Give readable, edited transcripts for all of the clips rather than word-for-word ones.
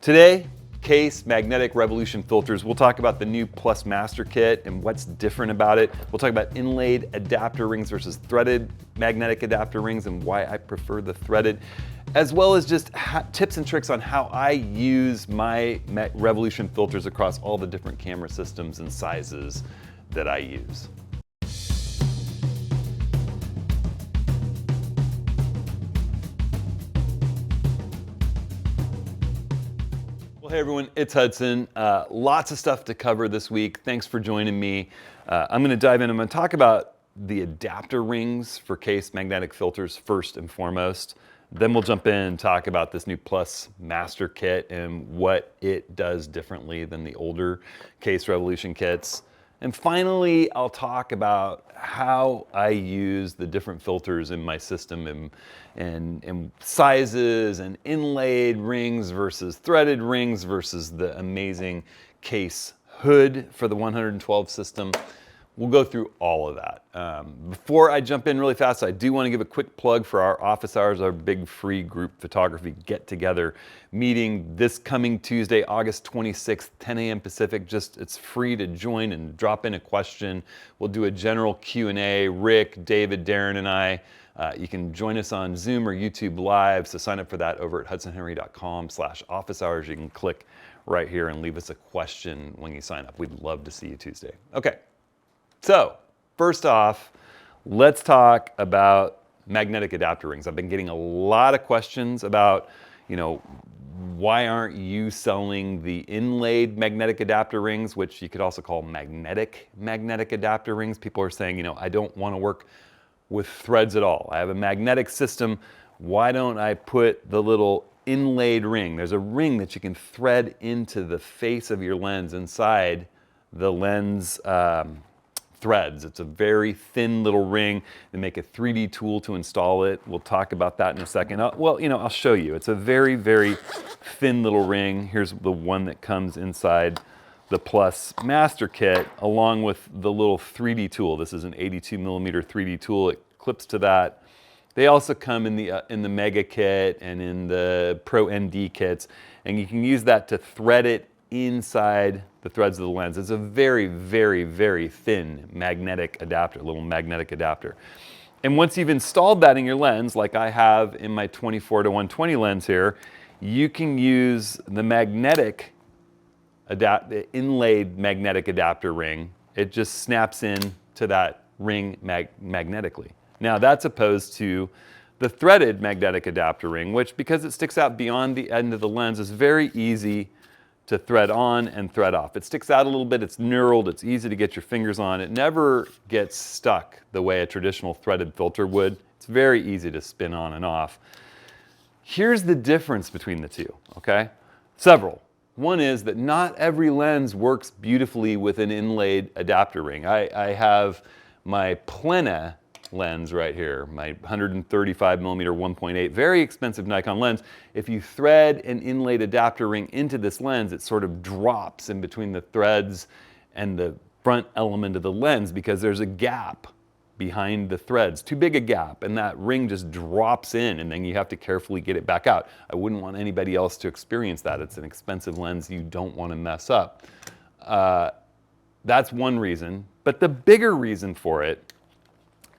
Today, Kase magnetic revolution filters. We'll talk about the new Plus Master Kit and what's different about it. We'll talk about inlaid adapter rings versus threaded magnetic adapter rings and why I prefer the threaded, as well as just tips and tricks on how I use my revolution filters across all the different camera systems and sizes that I use. Well, hey everyone, it's Hudson. Lots of stuff to cover this week. Thanks for joining me. I'm going to dive in. I'm going to talk about the adapter rings for Kase magnetic filters first and foremost. Then we'll jump in and talk about this new Plus Master Kit and what it does differently than the older Kase Revolution kits. And finally, I'll talk about how I use the different filters in my system and sizes and inlaid rings versus threaded rings versus the amazing Kase hood for the 112 system. We'll go through all of that. Before I jump in really fast, I do want to give a quick plug for our office hours, our big free group photography get-together meeting this coming Tuesday, August 26th, 10 a.m. Pacific. It's free to join and drop in a question. We'll do a general Q&A. Rick, David, Darren, and I. You can join us on Zoom or YouTube Live, so sign up for that over at hudsonhenry.com/office hours. You can click right here and leave us a question when you sign up. We'd love to see you Tuesday. Okay. So, first off, let's talk about magnetic adapter rings. I've been getting a lot of questions about, why aren't you selling the inlaid magnetic adapter rings, which you could also call magnetic adapter rings. People are saying, I don't want to work with threads at all. I have a magnetic system. Why don't I put the little inlaid ring? There's a ring that you can thread into the face of your lens inside the lens threads. It's a very thin little ring. They make a 3D tool to install it. We'll talk about that in a second. I'll show you. It's a very, very thin little ring. Here's the one that comes inside the Plus Master Kit, along with the little 3D tool. This is an 82mm 3D tool. It clips to that. They also come in the Mega Kit and in the Pro ND kits, and you can use that to thread it inside the threads of the lens. It's a very, very, very thin magnetic adapter, little magnetic adapter. And once you've installed that in your lens, like I have in my 24-120 lens here, you can use the the inlaid magnetic adapter ring. It just snaps in to that ring magnetically. Now that's opposed to the threaded magnetic adapter ring, which, because it sticks out beyond the end of the lens, is very easy to thread on and thread off. It sticks out a little bit, it's knurled, it's easy to get your fingers on. It never gets stuck the way a traditional threaded filter would. It's very easy to spin on and off. Here's the difference between the two, okay? Several. One is that not every lens works beautifully with an inlaid adapter ring. I have my Plena lens right here, my 135mm 1.8, very expensive Nikon lens. If you thread an inlaid adapter ring into this lens, it sort of drops in between the threads and the front element of the lens because there's a gap behind the threads, too big a gap, and that ring just drops in and then you have to carefully get it back out. I wouldn't want anybody else to experience that. It's an expensive lens you don't want to mess up. That's one reason, but the bigger reason for it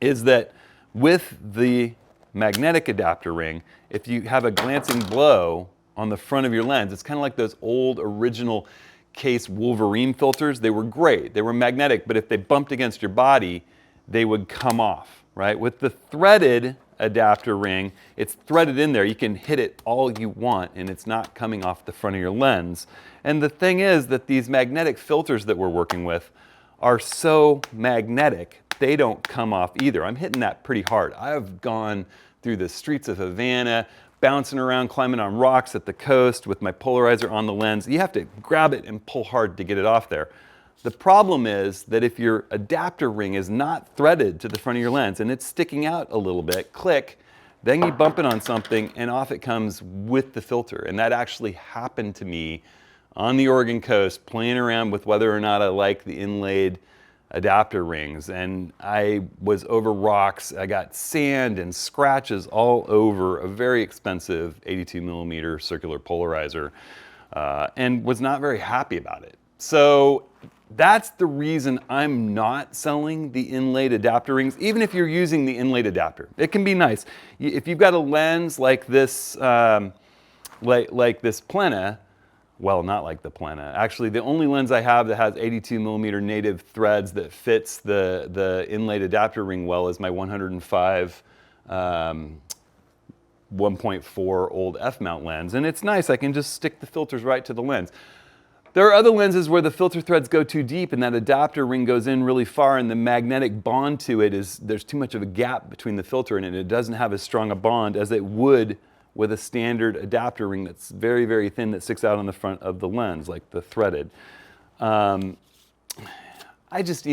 is that with the magnetic adapter ring, if you have a glancing blow on the front of your lens, it's kind of like those old original Kase Wolverine filters. They were great, they were magnetic, but if they bumped against your body, they would come off, right? With the threaded adapter ring, it's threaded in there. You can hit it all you want and it's not coming off the front of your lens. And the thing is that these magnetic filters that we're working with are so magnetic, they don't come off either. I'm hitting that pretty hard. I've gone through the streets of Havana, bouncing around, climbing on rocks at the coast with my polarizer on the lens. You have to grab it and pull hard to get it off there. The problem is that if your adapter ring is not threaded to the front of your lens and it's sticking out a little bit, click, then you bump it on something and off it comes with the filter. And that actually happened to me on the Oregon coast, playing around with whether or not I like the inlaid adapter rings, and I was over rocks. I got sand and scratches all over a very expensive 82mm circular polarizer and was not very happy about it. So that's the reason I'm not selling the inlaid adapter rings, even if you're using the inlaid adapter. It can be nice. If you've got a lens like this, like this Plena, well, not like the Plena. Actually, the only lens I have that has 82mm native threads that fits the inlaid adapter ring well is my 105 1.4 old f-mount lens, and it's nice. I can just stick the filters right to the lens. There are other lenses where the filter threads go too deep and that adapter ring goes in really far, and the magnetic bond to it is, there's too much of a gap between the filter and it doesn't have as strong a bond as it would with a standard adapter ring that's very, very thin that sticks out on the front of the lens, like the threaded. I just,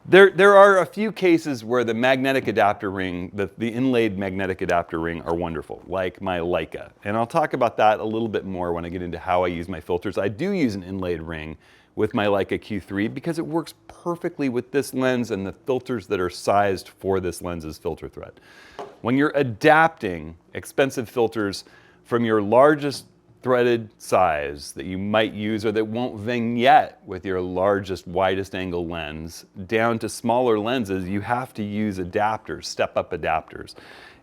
there are a few cases where the magnetic adapter ring, the inlaid magnetic adapter ring are wonderful, like my Leica. And I'll talk about that a little bit more when I get into how I use my filters. I do use an inlaid ring with my Leica Q3 because it works perfectly with this lens and the filters that are sized for this lens's filter thread. When you're adapting expensive filters from your largest threaded size that you might use or that won't vignette with your largest, widest angle lens down to smaller lenses, you have to use adapters, step-up adapters.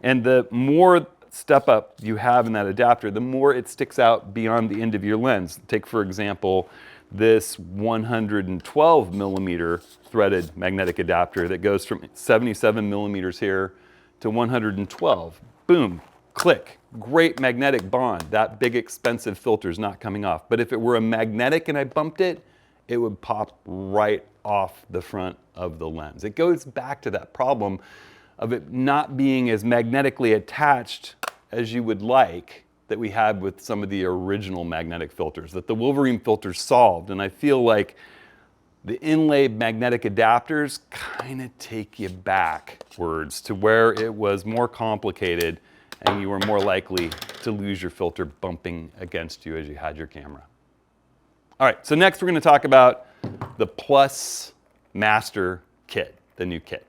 And the more step-up you have in that adapter, the more it sticks out beyond the end of your lens. Take, for example, this 112mm threaded magnetic adapter that goes from 77mm here to 112. Boom, click. Great magnetic bond. That big expensive filter is not coming off. But if it were a magnetic and I bumped it, it would pop right off the front of the lens. It goes back to that problem of it not being as magnetically attached as you would like that we had with some of the original magnetic filters that the Wolverine filters solved. And I feel like the inlaid magnetic adapters kind of take you backwards to where it was more complicated and you were more likely to lose your filter bumping against you as you had your camera. All right, so next we're going to talk about the Plus Master kit, the new kit.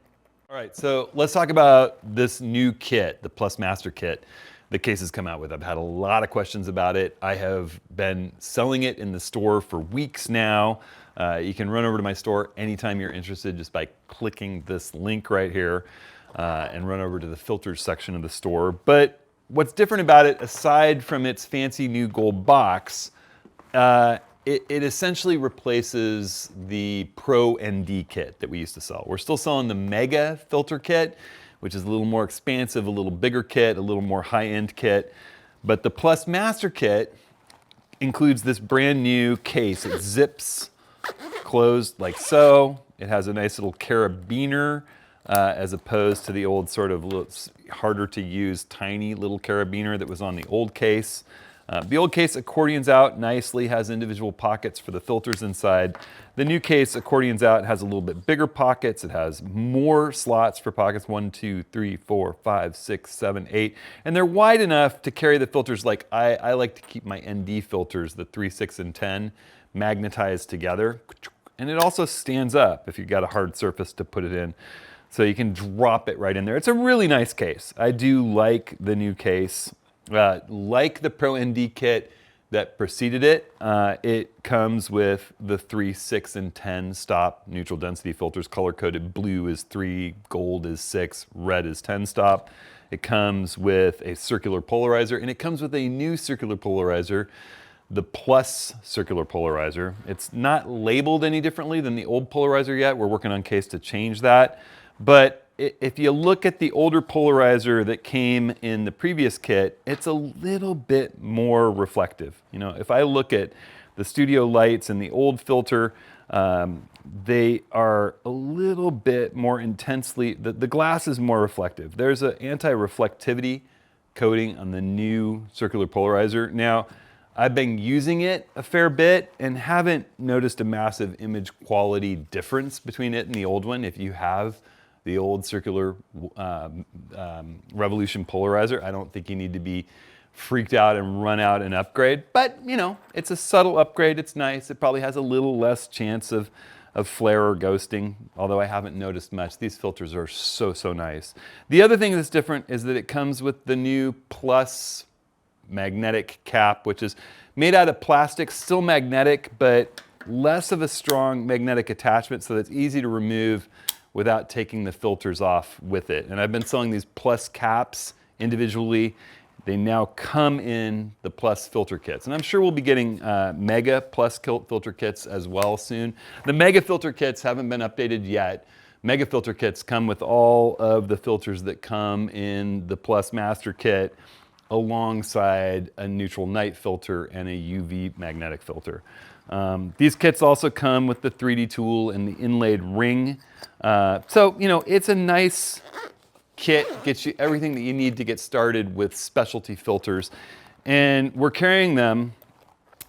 All right, so let's talk about this new kit, the Plus Master kit that Kase has come out with. I've had a lot of questions about it. I have been selling it in the store for weeks now. You can run over to my store anytime you're interested just by clicking this link right here and run over to the filters section of the store. But what's different about it, aside from its fancy new gold box, it essentially replaces the Pro ND kit that we used to sell. We're still selling the Mega filter kit, which is a little more expansive, a little bigger kit, a little more high-end kit. But the Plus Master kit includes this brand new case. It zips closed like so. It has a nice little carabiner as opposed to the old sort of harder to use tiny little carabiner that was on the old case. The old case accordions out nicely, has individual pockets for the filters inside. The new case accordions out, has a little bit bigger pockets. It has more slots for pockets, 1, 2, 3, 4, 5, 6, 7, 8. And they're wide enough to carry the filters like I like to keep my ND filters, the 3, 6, and 10, magnetized together. And it also stands up if you've got a hard surface to put it in. So you can drop it right in there. It's a really nice case. I do like the new case. Like the Pro ND kit that preceded it, it comes with the 3, 6, and 10 stop neutral density filters. Color-coded blue is 3, gold is 6, red is 10 stop. It comes with a circular polarizer, and it comes with a new circular polarizer, the Plus circular polarizer. It's not labeled any differently than the old polarizer yet. We're working on Kase to change that. But if you look at the older polarizer that came in the previous kit, it's a little bit more reflective. You know, if I look at the studio lights and the old filter, they are a little bit more intensely, the glass is more reflective. There's an anti-reflectivity coating on the new circular polarizer. Now, I've been using it a fair bit and haven't noticed a massive image quality difference between it and the old one. If you have the old circular Revolution polarizer, I don't think you need to be freaked out and run out and upgrade. But, you know, it's a subtle upgrade. It's nice. It probably has a little less chance of flare or ghosting, although I haven't noticed much. These filters are so, so nice. The other thing that's different is that it comes with the new Plus magnetic cap, which is made out of plastic, still magnetic, but less of a strong magnetic attachment, so that's easy to remove without taking the filters off with it. And I've been selling these Plus caps individually. They now come in the Plus filter kits. And I'm sure we'll be getting Mega Plus filter kits as well soon. The Mega filter kits haven't been updated yet. Mega filter kits come with all of the filters that come in the Plus Master Kit alongside a neutral night filter and a UV magnetic filter. These kits also come with the 3D tool and the inlaid ring. So, you know, it's a nice kit, gets you everything that you need to get started with specialty filters. And we're carrying them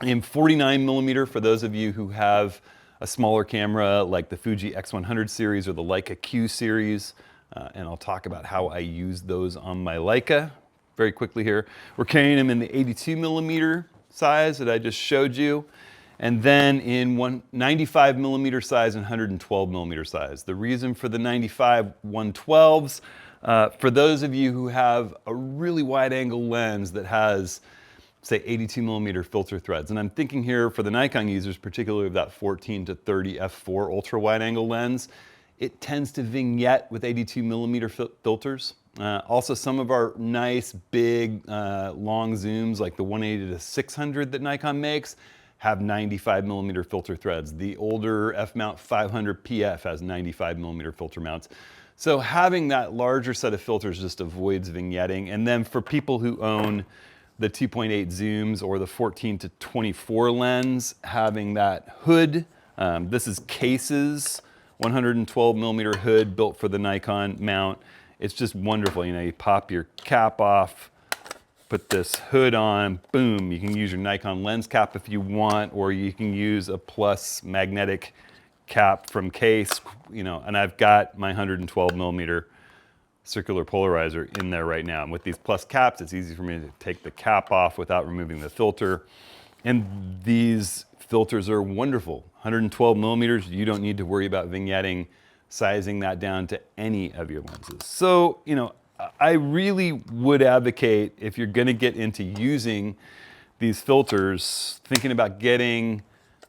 in 49mm for those of you who have a smaller camera like the Fuji X100 series or the Leica Q series. And I'll talk about how I use those on my Leica very quickly here. We're carrying them in the 82mm size that I just showed you, and then in 95mm size and 112mm size. The reason for the 95 112s, for those of you who have a really wide angle lens that has, say, 82mm filter threads, and I'm thinking here for the Nikon users, particularly of that 14 to 30 f4 ultra wide angle lens, it tends to vignette with 82mm filters. Also, some of our nice big long zooms like the 180 to 600 that Nikon makes have 95mm filter threads. The older F-mount 500 PF has 95mm filter mounts. So having that larger set of filters just avoids vignetting. And then for people who own the 2.8 zooms or the 14 to 24 lens, having that hood, this is Kase's 112mm hood built for the Nikon mount. It's just wonderful. You know, you pop your cap off, put this hood on, boom, you can use your Nikon lens cap if you want, or you can use a Plus magnetic cap from Kase, you know, and I've got my 112mm circular polarizer in there right now. And with these Plus caps, it's easy for me to take the cap off without removing the filter. And these filters are wonderful. 112mm, you don't need to worry about vignetting, sizing that down to any of your lenses. So, you know, I really would advocate, if you're gonna get into using these filters, thinking about getting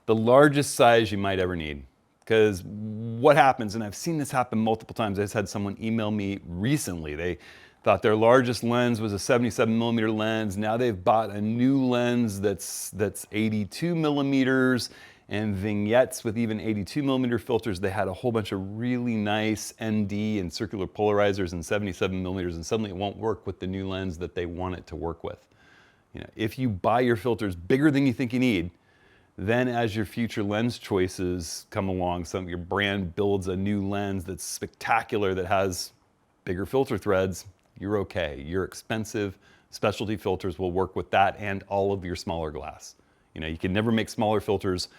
the largest size you might ever need. Because what happens, and I've seen this happen multiple times, I just had someone email me recently. They thought their largest lens was a 77mm lens. Now they've bought a new lens that's 82mm and vignettes with even 82mm filters. They had a whole bunch of really nice ND and circular polarizers and 77mm, and suddenly it won't work with the new lens that they want it to work with. You know, if you buy your filters bigger than you think you need, then as your future lens choices come along, your brand builds a new lens that's spectacular, that has bigger filter threads, you're okay. Your expensive specialty filters will work with that and all of your smaller glass. You know, you can never make smaller filters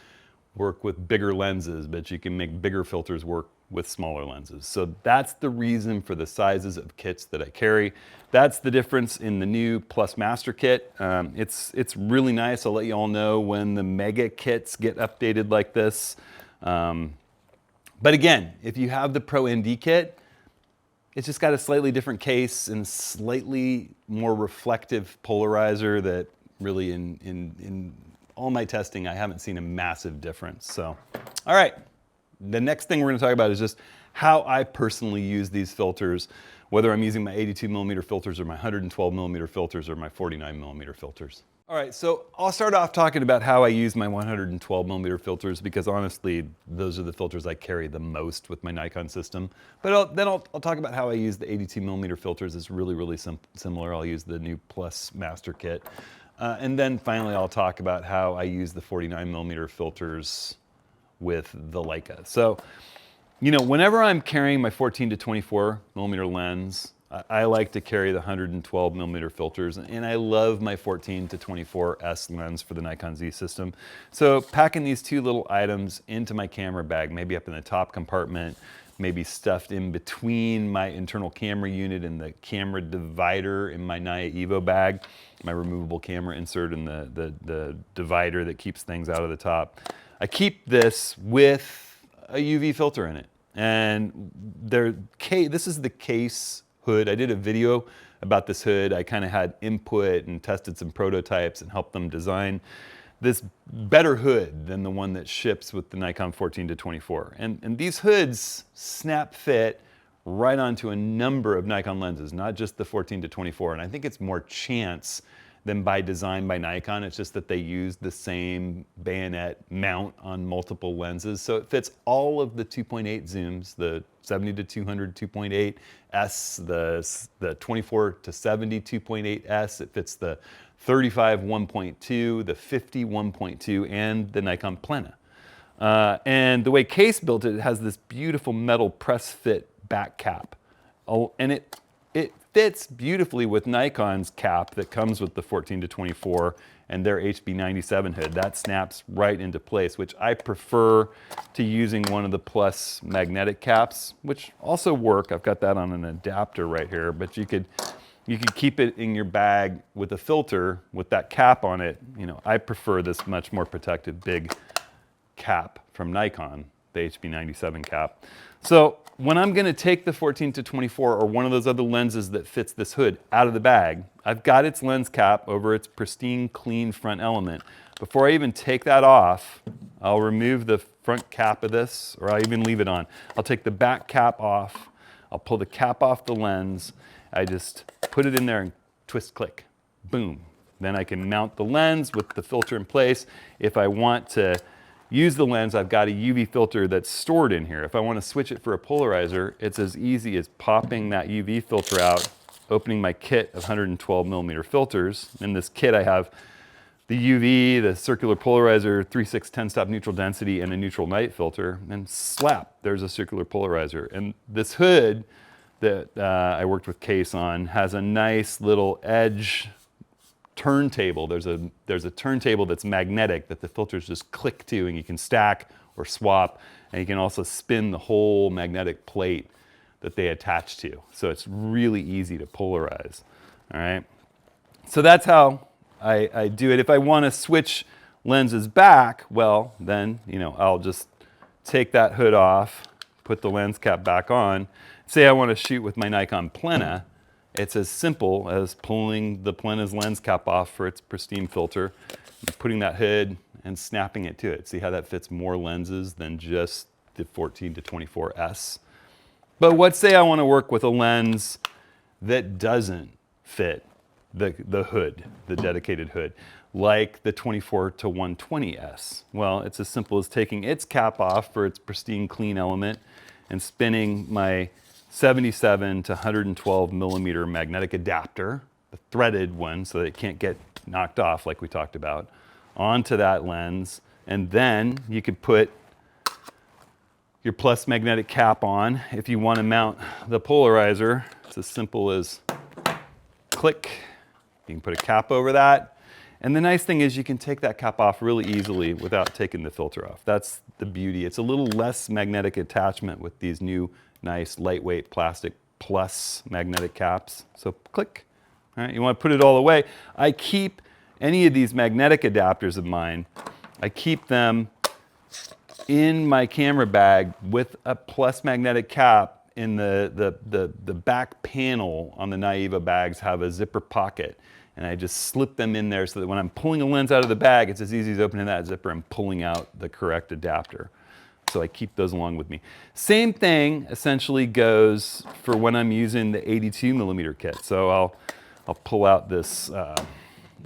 work with bigger lenses, but you can make bigger filters work with smaller lenses. So that's the reason for the sizes of kits that I carry. That's the difference in the new Plus Master Kit. It's really nice. I'll let you all know when the Mega kits get updated like this. But again, if you have the Pro ND kit, it's just got a slightly different case and slightly more reflective polarizer that really in all my testing, I haven't seen a massive difference. So, all right. The next thing we're going to talk about is just how I personally use these filters, whether I'm using my 82mm filters or my 112mm filters or my 49mm filters. All right, so I'll start off talking about how I use my 112mm filters, because honestly, those are the filters I carry the most with my Nikon system. But then I'll talk about how I use the 82mm filters. It's really similar. I'll use the new Plus Master Kit. And then finally, I'll talk about how I use the 49mm filters with the Leica. So, you know, whenever I'm carrying my 14 to 24mm lens, I like to carry the 112mm filters, and I love my 14 to 24S lens for the Nikon Z system. So packing these two little items into my camera bag, maybe up in the top compartment, maybe stuffed in between my internal camera unit and the camera divider in my Naya Evo bag, my removable camera insert and the divider that keeps things out of the top. I keep this with a UV filter in it. And this is the Kase hood. I did a video about this hood. I kind of had input and tested some prototypes and helped them design this better hood than the one that ships with the Nikon 14 to 24. And these hoods snap fit right onto a number of Nikon lenses, not just the 14 to 24. And I think it's more chance than by design by Nikon. It's just that they use the same bayonet mount on multiple lenses. So it fits all of the 2.8 zooms, the 70 to 200 2.8 S, the 24 to 70 2.8 S. It fits the 35 1.2, the 50 1.2, and the Nikon Plena. And the way Kase built it, it has this beautiful metal press fit back cap. Oh, and it fits beautifully with Nikon's cap that comes with the 14 to 24 and their HB97 hood. That snaps right into place, which I prefer to using one of the Plus magnetic caps, which also work. I've got that on an adapter right here, but you could keep it in your bag with a filter with that cap on it. You know, I prefer this much more protective big cap from Nikon, the HB97 cap. So when I'm gonna take the 14 to 24 or one of those other lenses that fits this hood out of the bag, I've got its lens cap over its pristine, clean front element. Before I even take that off, I'll remove the front cap of this, or I'll even leave it on. I'll take the back cap off, I'll pull the cap off the lens, I just put it in there and twist click, boom. Then I can mount the lens with the filter in place. If I want to use the lens, I've got a UV filter that's stored in here. If I want to switch it for a polarizer, it's as easy as popping that UV filter out, opening my kit of 112 millimeter filters. In this kit I have the UV, the circular polarizer, 3.6 10-stop neutral density, and a neutral night filter, and slap, there's a circular polarizer. And this hood that I worked with Kase on has a nice little edge turntable. There's a turntable that's magnetic that the filters just click to, and you can stack or swap, and you can also spin the whole magnetic plate that they attach to. So it's really easy to polarize. All right. So that's how I do it. If I want to switch lenses back, well, then I'll just take that hood off, put the lens cap back on. Say I want to shoot with my Nikon Plena. It's as simple as pulling the Plena's lens cap off for its pristine filter, putting that hood and snapping it to it. See how that fits more lenses than just the 14 to 24 S. But let's say I want to work with a lens that doesn't fit the hood, the dedicated hood, like the 24 to 120 S. Well, it's as simple as taking its cap off for its pristine clean element and spinning my 77 to 112 millimeter magnetic adapter, the threaded one so that it can't get knocked off like we talked about, onto that lens. And then you could put your Plus magnetic cap on. If you want to mount the polarizer, it's as simple as click. You can put a cap over that. And the nice thing is you can take that cap off really easily without taking the filter off. That's the beauty. It's a little less magnetic attachment with these new nice lightweight plastic Plus magnetic caps. So click. All right, you want to put it all away. I keep any of these magnetic adapters of mine, I keep them in my camera bag with a Plus magnetic cap. In the back panel on the Naiva bags have a zipper pocket, and I just slip them in there so that when I'm pulling a lens out of the bag, it's as easy as opening that zipper and pulling out the correct adapter. So I keep those along with me. Same thing essentially goes for when I'm using the 82 millimeter kit. So I'll pull out this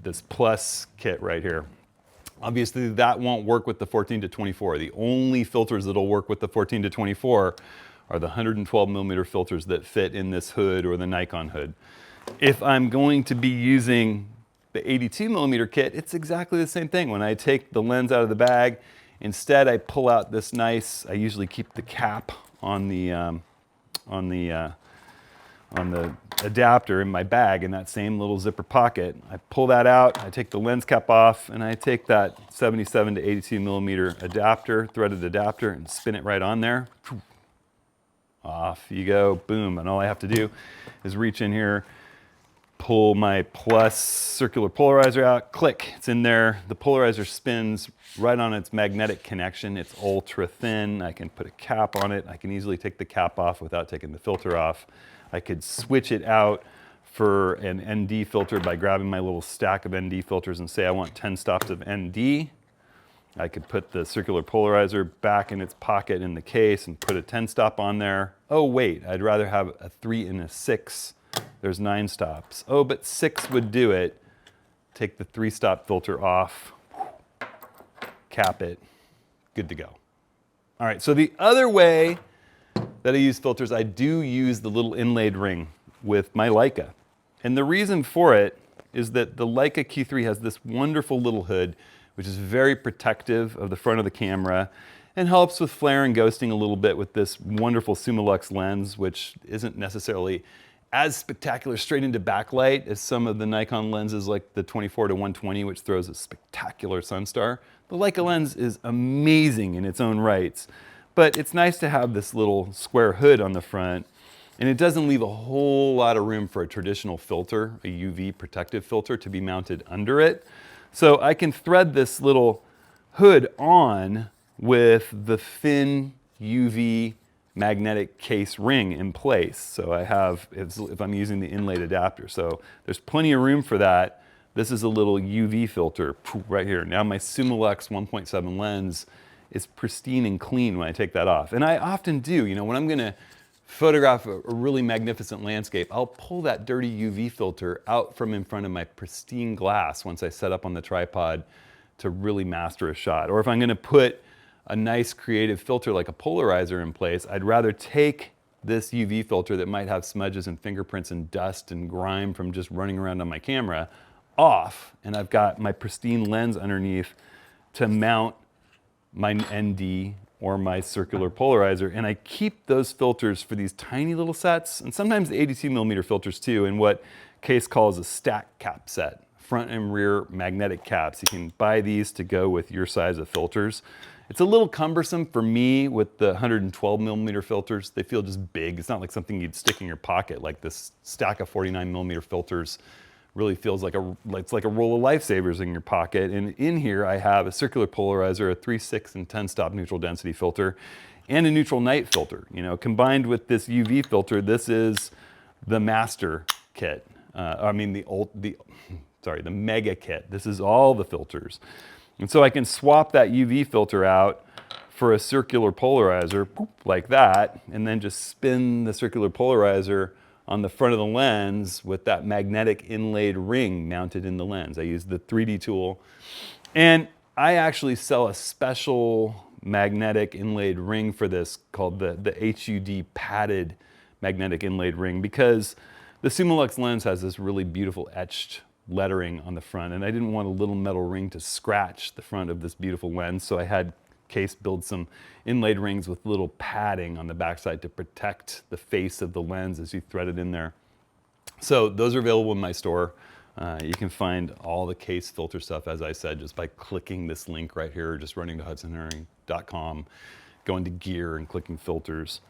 this Plus kit right here. Obviously that won't work with the 14 to 24. The only filters that'll work with the 14 to 24 are the 112 millimeter filters that fit in this hood or the Nikon hood. If I'm going to be using the 82 millimeter kit, it's exactly the same thing. When I take the lens out of the bag, instead I pull out this nice, I usually keep the cap on the adapter in my bag in that same little zipper pocket. I pull that out, I take the lens cap off, and I take that 77 to 82 millimeter adapter, threaded adapter, and spin it right on there. Off you go, boom. And all I have to do is reach in here, pull my Plus circular polarizer out, click, it's in there. The polarizer spins right on its magnetic connection. It's ultra thin. I can put a cap on it. I can easily take the cap off without taking the filter off. I could switch it out for an ND filter by grabbing my little stack of ND filters and say I want 10 stops of ND. I could put the circular polarizer back in its pocket in the case and put a 10 stop on there. Oh wait, I'd rather have a 3 and a 6. There's 9 stops. Oh, but 6 would do it. Take the 3-stop filter off, cap it, good to go. All right, so the other way that I use filters, I do use the little inlaid ring with my Leica. And the reason for it is that the Leica Q3 has this wonderful little hood, which is very protective of the front of the camera and helps with flare and ghosting a little bit with this wonderful Summilux lens, which isn't necessarily as spectacular straight into backlight as some of the Nikon lenses like the 24 to 120, which throws a spectacular sunstar. The Leica lens is amazing in its own rights, but it's nice to have this little square hood on the front, and it doesn't leave a whole lot of room for a traditional filter, a UV protective filter, to be mounted under it. So I can thread this little hood on with the thin UV magnetic case ring in place. So I have, if I'm using the inlaid adapter, so there's plenty of room for that. This is a little UV filter right here. Now my Summilux 1.7 lens is pristine and clean when I take that off. And I often do, you know, when I'm gonna photograph a really magnificent landscape, I'll pull that dirty UV filter out from in front of my pristine glass once I set up on the tripod to really master a shot. Or if I'm gonna put a nice creative filter like a polarizer in place, I'd rather take this UV filter that might have smudges and fingerprints and dust and grime from just running around on my camera off, and I've got my pristine lens underneath to mount my ND or my circular polarizer, and I keep those filters for these tiny little sets, and sometimes the 82mm filters too, in what Kase calls a stack cap set, front and rear magnetic caps. You can buy these to go with your size of filters. It's a little cumbersome for me with the 112mm filters. They feel just big. It's not like something you'd stick in your pocket. Like this stack of 49mm filters really feels like it's like a roll of lifesavers in your pocket. And in here I have a circular polarizer, a 3, 6, and 10 stop neutral density filter, and a neutral night filter. You know, combined with this UV filter, this is the master kit. The mega kit. This is all the filters. And so I can swap that UV filter out for a circular polarizer like that, and then just spin the circular polarizer on the front of the lens with that magnetic inlaid ring mounted in the lens. I use the 3D tool. And I actually sell a special magnetic inlaid ring for this called the HUD padded magnetic inlaid ring, because the Summilux lens has this really beautiful etched lettering on the front, and I didn't want a little metal ring to scratch the front of this beautiful lens, so I had Kase build some inlaid rings with little padding on the backside to protect the face of the lens as you thread it in there. So those are available in my store. You can find all the Kase filter stuff, as I said, just by clicking this link right here, or just running to hudsonherring.com, going to gear and clicking filters.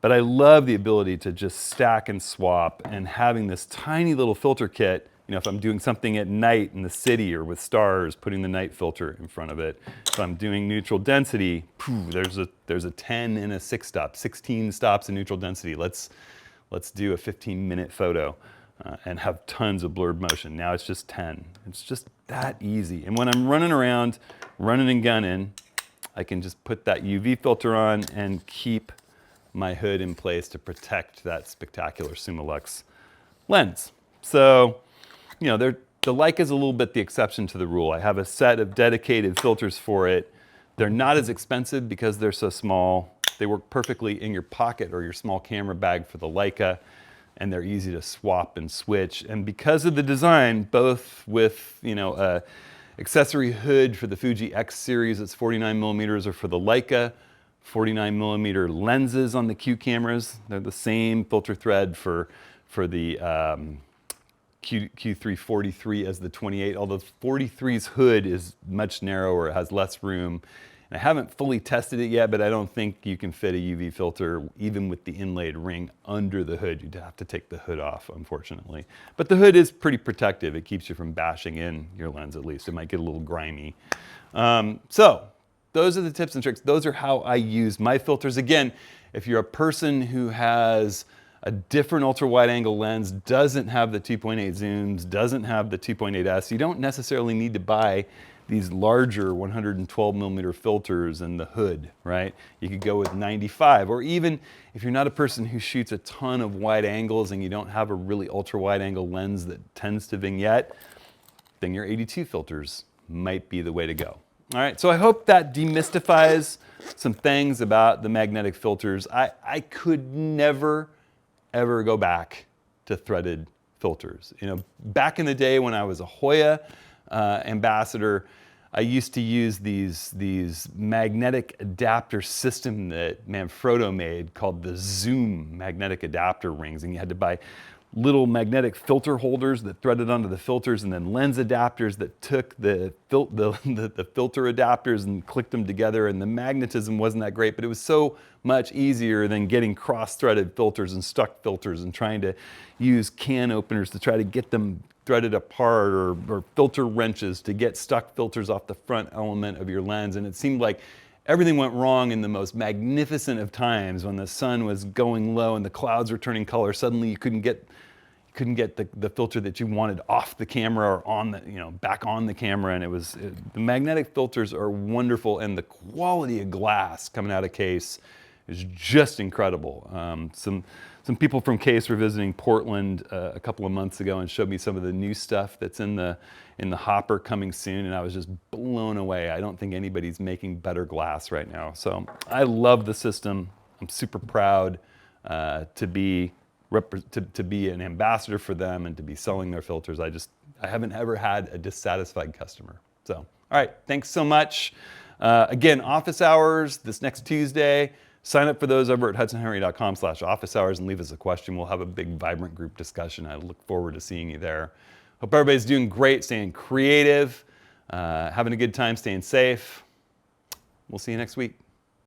But I love the ability to just stack and swap, and having this tiny little filter kit. You know, if I'm doing something at night in the city or with stars, putting the night filter in front of it. If I'm doing neutral density, there's a 10 and a 6 stop, 16 stops in neutral density. Let's do a 15-minute photo and have tons of blurred motion. Now it's just 10. It's just that easy. And when I'm running around, running and gunning, I can just put that UV filter on and keep my hood in place to protect that spectacular Summilux lens. So, you know, the Leica is a little bit the exception to the rule. I have a set of dedicated filters for it. They're not as expensive because they're so small. They work perfectly in your pocket or your small camera bag for the Leica, and they're easy to swap and switch. And because of the design, both with, you know, a accessory hood for the Fuji X series that's 49mm, or for the Leica 49mm lenses on the Q cameras, they're the same filter thread for the Q3 43 as the 28, although 43's hood is much narrower, it has less room. And I haven't fully tested it yet, but I don't think you can fit a UV filter, even with the inlaid ring, under the hood. You'd have to take the hood off, unfortunately. But the hood is pretty protective. It keeps you from bashing in your lens, at least. It might get a little grimy. So those are the tips and tricks. Those are how I use my filters. Again, if you're a person who has a different ultra wide angle lens, doesn't have the 2.8 zooms, doesn't have the 2.8S. You don't necessarily need to buy these larger 112 millimeter filters in the hood, right? You could go with 95, or even if you're not a person who shoots a ton of wide angles and you don't have a really ultra wide angle lens that tends to vignette, then your 82 filters might be the way to go. All right, so I hope that demystifies some things about the magnetic filters. I could never, ever go back to threaded filters. You know, back in the day when I was a Hoya ambassador, I used to use these magnetic adapter system that Manfrotto made called the Zoom magnetic adapter rings, and you had to buy little magnetic filter holders that threaded onto the filters, and then lens adapters that took the filter adapters and clicked them together, and the magnetism wasn't that great, but it was so much easier than getting cross-threaded filters and stuck filters and trying to use can openers to try to get them threaded apart, or filter wrenches to get stuck filters off the front element of your lens. And it seemed like everything went wrong in the most magnificent of times when the sun was going low and the clouds were turning color. Suddenly you couldn't get the filter that you wanted off the camera or on the, back on the camera. And the magnetic filters are wonderful, and the quality of glass coming out of Kase is just incredible. Some people from Kase were visiting Portland a couple of months ago and showed me some of the new stuff that's in the hopper coming soon, and I was just blown away. I don't think anybody's making better glass right now. So I love the system. I'm super proud to be an ambassador for them and to be selling their filters. I haven't ever had a dissatisfied customer. So, all right, thanks so much. Again, office hours this next Tuesday. Sign up for those over at hudsonhenry.com/office hours and leave us a question. We'll have a big, vibrant group discussion. I look forward to seeing you there. Hope everybody's doing great, staying creative, having a good time, staying safe. We'll see you next week.